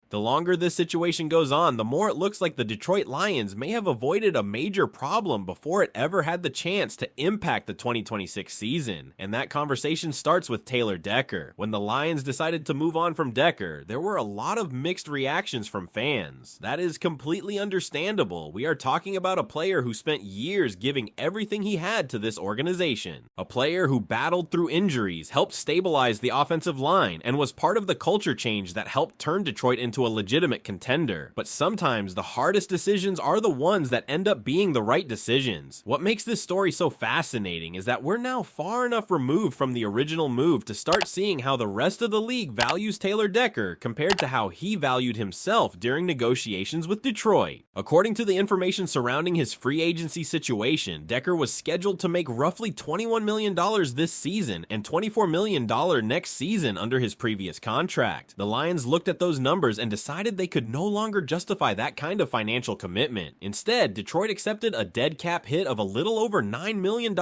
The longer this situation goes on, the more it looks like the Detroit Lions may have avoided a major problem before it ever had the chance to impact the 2026 season. And that conversation starts with Taylor Decker. When the Lions decided to move on from Decker, there were a lot of mixed reactions from fans. That is completely understandable. We are talking about a player who spent years giving everything he had to this organization. A player who battled through injuries, helped stabilize the offensive line, and was part of the culture change that helped turn Detroit into a legitimate contender. But sometimes the hardest decisions are the ones that end up being the right decisions. What makes this story so fascinating is that we're now far enough removed from the original move to start seeing how the rest of the league values Taylor Decker compared to how he valued himself during negotiations with Detroit. According to the information surrounding his free agency situation, Decker was scheduled to make roughly $21 million this season and $24 million next season under his previous contract. The Lions looked at those numbers and decided they could no longer justify that kind of financial commitment. Instead, Detroit accepted a dead cap hit of a little over $9 million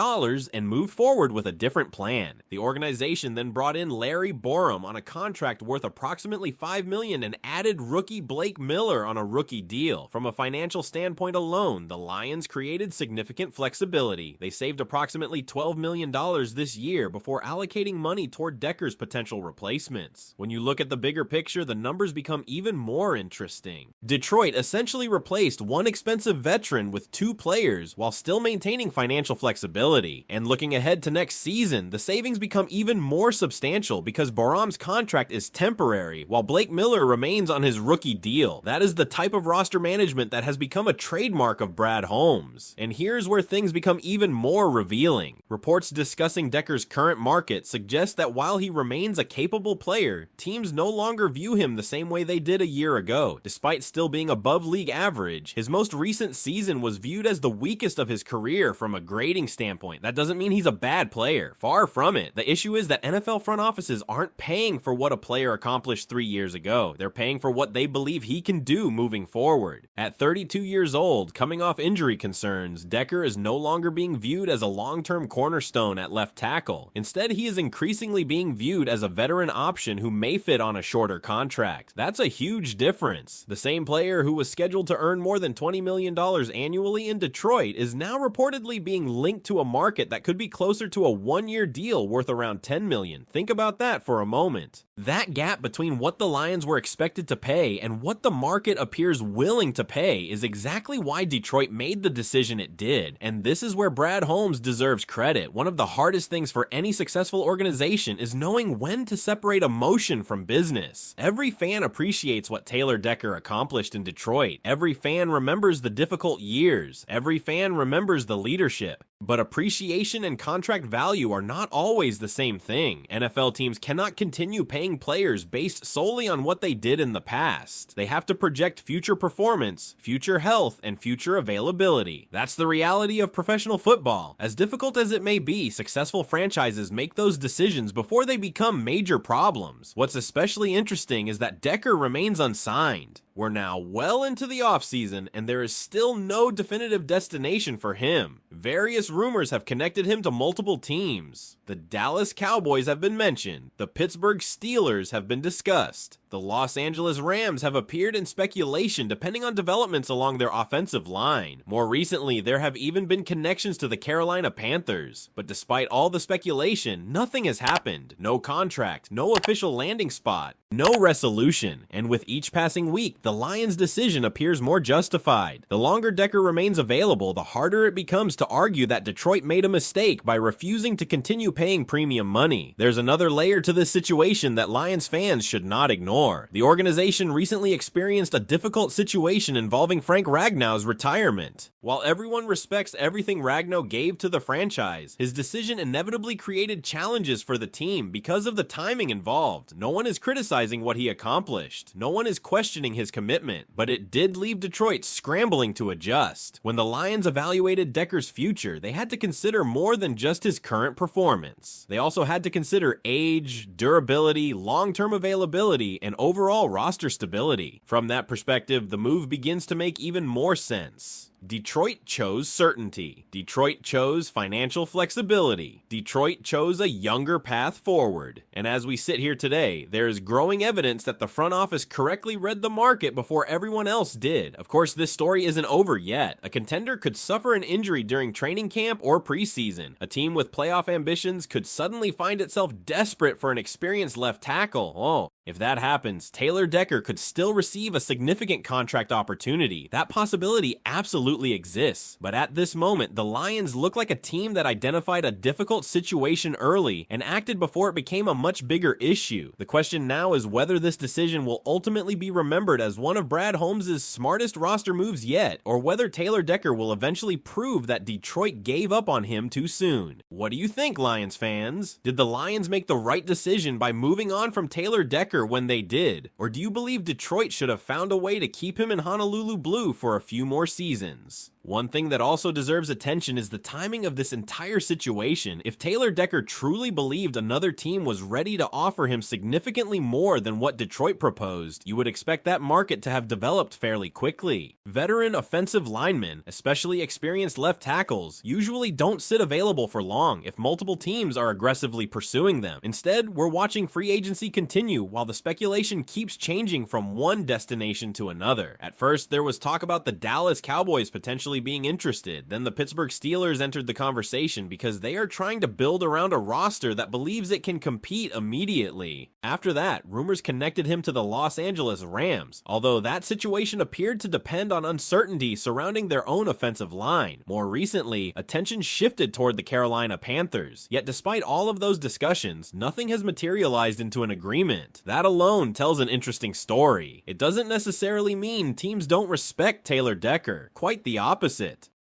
and moved forward with a different plan. The organization then brought in Larry Borom on a contract worth approximately $5 million and added rookie Blake Miller on a rookie deal. From a financial standpoint alone, the Lions created significant flexibility. They saved approximately $12 million this year before allocating money toward Decker's potential replacements. When you look at the bigger picture, the numbers become even more interesting. Detroit essentially replaced one expensive veteran with two players while still maintaining financial flexibility. And looking ahead to next season, the savings become even more substantial because Borom's contract is temporary while Blake Miller remains on his rookie deal. That is the type of roster management that has become a trademark of Brad Holmes. And here's where things become even more revealing. Reports discussing Decker's current market suggest that while he remains a capable player, teams no longer view him the same way they did a year ago. Despite still being above league average, his most recent season was viewed as the weakest of his career from a grading standpoint. That doesn't mean he's a bad player. Far from it. The issue is that NFL front offices aren't paying for what a player accomplished 3 years ago. They're paying for what they believe he can do moving forward. At 32 years old, coming off injury concerns, Decker is no longer being viewed as a long-term cornerstone at left tackle. Instead, he is increasingly being viewed as a veteran option who may fit on a shorter contract. That's a huge difference. The same player who was scheduled to earn more than $20 million annually in Detroit is now reportedly being linked to a market that could be closer to a one-year deal worth around $10 million. Think about that for a moment. That gap between what the Lions were expected to pay and what the market appears willing to pay is exactly why Detroit made the decision it did. And this is where Brad Holmes deserves credit. One of the hardest things for any successful organization is knowing when to separate emotion from business. Every fan appreciates what Taylor Decker accomplished in Detroit. Every fan remembers the difficult years. Every fan remembers the leadership. But appreciation and contract value are not always the same thing. NFL teams cannot continue paying players based solely on what they did in the past. They have to project future performance, future health, and future availability. That's the reality of professional football. As difficult as it may be, successful franchises make those decisions before they become major problems. What's especially interesting is that Decker remains unsigned. We're now well into the offseason, and there is still no definitive destination for him. Various rumors have connected him to multiple teams. The Dallas Cowboys have been mentioned. The Pittsburgh Steelers have been discussed. The Los Angeles Rams have appeared in speculation depending on developments along their offensive line. More recently, there have even been connections to the Carolina Panthers. But despite all the speculation, nothing has happened. No contract, no official landing spot, no resolution. And with each passing week, the Lions' decision appears more justified. The longer Decker remains available, the harder it becomes to argue that Detroit made a mistake by refusing to continue paying premium money. There's another layer to this situation that Lions fans should not ignore. The organization recently experienced a difficult situation involving Frank Ragnow's retirement. While everyone respects everything Ragnow gave to the franchise, his decision inevitably created challenges for the team because of the timing involved. No one is criticizing what he accomplished. No one is questioning his commitment, but it did leave Detroit scrambling to adjust. When the Lions evaluated Decker's future, they had to consider more than just his current performance. They also had to consider age, durability, long-term availability, and overall roster stability. From that perspective, the move begins to make even more sense. Detroit chose certainty. Detroit chose financial flexibility. Detroit chose a younger path forward. And as we sit here today, there is growing evidence that the front office correctly read the market before everyone else did. Of course, this story isn't over yet. A contender could suffer an injury during training camp or preseason. A team with playoff ambitions could suddenly find itself desperate for an experienced left tackle. Oh, if that happens, Taylor Decker could still receive a significant contract opportunity. That possibility absolutely exists. But at this moment, the Lions look like a team that identified a difficult situation early and acted before it became a much bigger issue. The question now is whether this decision will ultimately be remembered as one of Brad Holmes' smartest roster moves yet, or whether Taylor Decker will eventually prove that Detroit gave up on him too soon. What do you think, Lions fans? Did the Lions make the right decision by moving on from Taylor Decker when they did? Or do you believe Detroit should have found a way to keep him in Honolulu blue for a few more seasons? One thing that also deserves attention is the timing of this entire situation. If Taylor Decker truly believed another team was ready to offer him significantly more than what Detroit proposed, you would expect that market to have developed fairly quickly. Veteran offensive linemen, especially experienced left tackles, usually don't sit available for long if multiple teams are aggressively pursuing them. Instead, we're watching free agency continue while the speculation keeps changing from one destination to another. At first, there was talk about the Dallas Cowboys potentially being interested. Then the Pittsburgh Steelers entered the conversation because they are trying to build around a roster that believes it can compete immediately. After that, rumors connected him to the Los Angeles Rams, although that situation appeared to depend on uncertainty surrounding their own offensive line. More recently, attention shifted toward the Carolina Panthers. Yet despite all of those discussions, nothing has materialized into an agreement. That alone tells an interesting story. It doesn't necessarily mean teams don't respect Taylor Decker. Quite the opposite.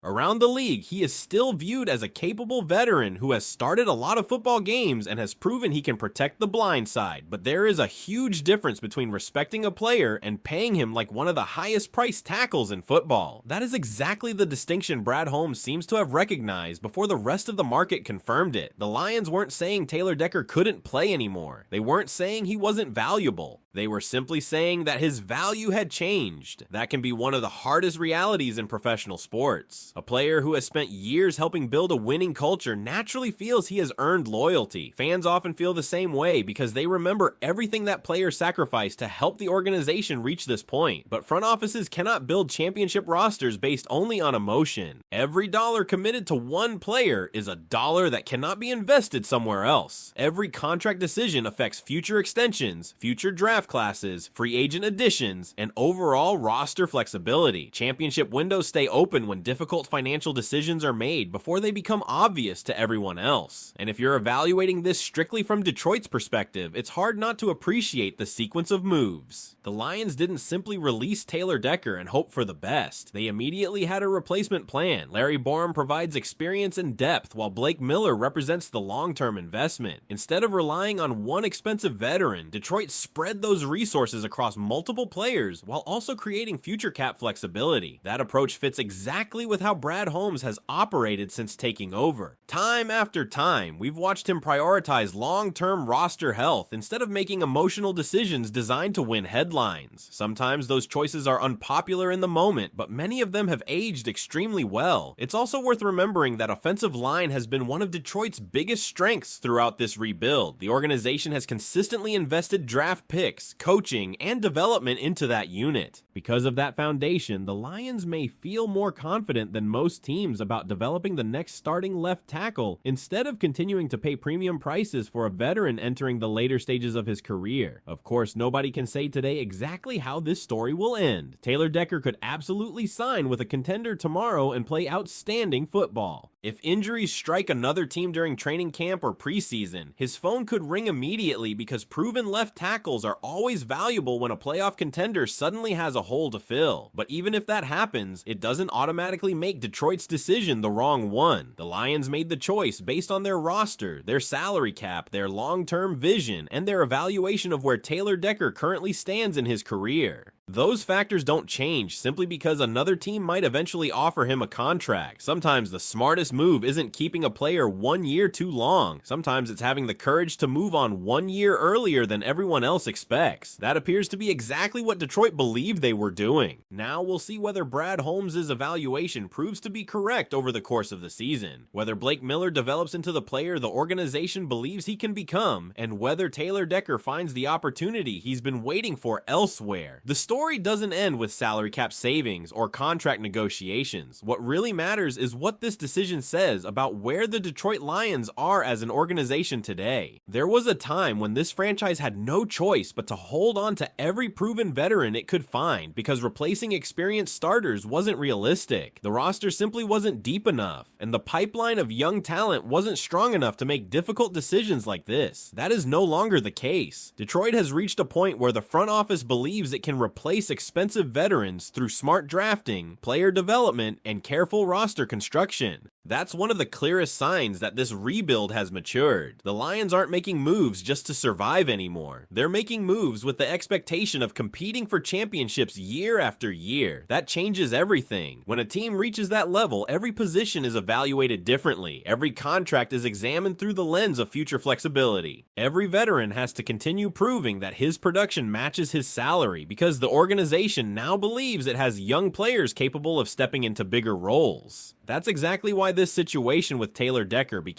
Around the league, he is still viewed as a capable veteran who has started a lot of football games and has proven he can protect the blind side. But there is a huge difference between respecting a player and paying him like one of the highest priced tackles in football. That is exactly the distinction Brad Holmes seems to have recognized before the rest of the market confirmed it. The Lions weren't saying Taylor Decker couldn't play anymore. They weren't saying he wasn't valuable. They were simply saying that his value had changed. That can be one of the hardest realities in professional sports. A player who has spent years helping build a winning culture naturally feels he has earned loyalty. Fans often feel the same way because they remember everything that player sacrificed to help the organization reach this point. But front offices cannot build championship rosters based only on emotion. Every dollar committed to one player is a dollar that cannot be invested somewhere else. Every contract decision affects future extensions, future draft classes, free agent additions, and overall roster flexibility. Championship windows stay open when difficult financial decisions are made before they become obvious to everyone else. And if you're evaluating this strictly from Detroit's perspective, it's hard not to appreciate the sequence of moves. The Lions didn't simply release Taylor Decker and hope for the best. They immediately had a replacement plan. Larry Borom provides experience and depth, while Blake Miller represents the long-term investment. Instead of relying on one expensive veteran, Detroit spread those resources across multiple players while also creating future cap flexibility. That approach fits exactly with how Brad Holmes has operated since taking over. Time after time, we've watched him prioritize long-term roster health instead of making emotional decisions designed to win headlines. Sometimes those choices are unpopular in the moment, but many of them have aged extremely well. It's also worth remembering that offensive line has been one of Detroit's biggest strengths throughout this rebuild. The organization has consistently invested draft picks, coaching, and development into that unit. Because of that foundation, the Lions may feel more confident than most teams about developing the next starting left tackle instead of continuing to pay premium prices for a veteran entering the later stages of his career. Of course, nobody can say today exactly how this story will end. Taylor Decker could absolutely sign with a contender tomorrow and play outstanding football. If injuries strike another team during training camp or preseason, his phone could ring immediately because proven left tackles are always valuable when a playoff contender suddenly has a hole to fill. But even if that happens, it doesn't automatically make Detroit's decision the wrong one. The Lions made the choice based on their roster, their salary cap, their long-term vision, and their evaluation of where Taylor Decker currently stands in his career. Those factors don't change simply because another team might eventually offer him a contract. Sometimes the smartest move isn't keeping a player 1 year too long. Sometimes it's having the courage to move on 1 year earlier than everyone else expects. That appears to be exactly what Detroit believed they were doing. Now we'll see whether Brad Holmes' evaluation proves to be correct over the course of the season, whether Blake Miller develops into the player the organization believes he can become, and whether Taylor Decker finds the opportunity he's been waiting for elsewhere. The story doesn't end with salary cap savings or contract negotiations. What really matters is what this decision says about where the Detroit Lions are as an organization today. There was a time when this franchise had no choice but to hold on to every proven veteran it could find because replacing experienced starters wasn't realistic. The roster simply wasn't deep enough, and the pipeline of young talent wasn't strong enough to make difficult decisions like this. That is no longer the case. Detroit has reached a point where the front office believes it can replace expensive veterans through smart drafting, player development, and careful roster construction. That's one of the clearest signs that this rebuild has matured. The Lions aren't making moves just to survive anymore. They're making moves with the expectation of competing for championships year after year. That changes everything. When a team reaches that level, every position is evaluated differently. Every contract is examined through the lens of future flexibility. Every veteran has to continue proving that his production matches his salary because the organization now believes it has young players capable of stepping into bigger roles. That's exactly why this situation with Taylor Decker became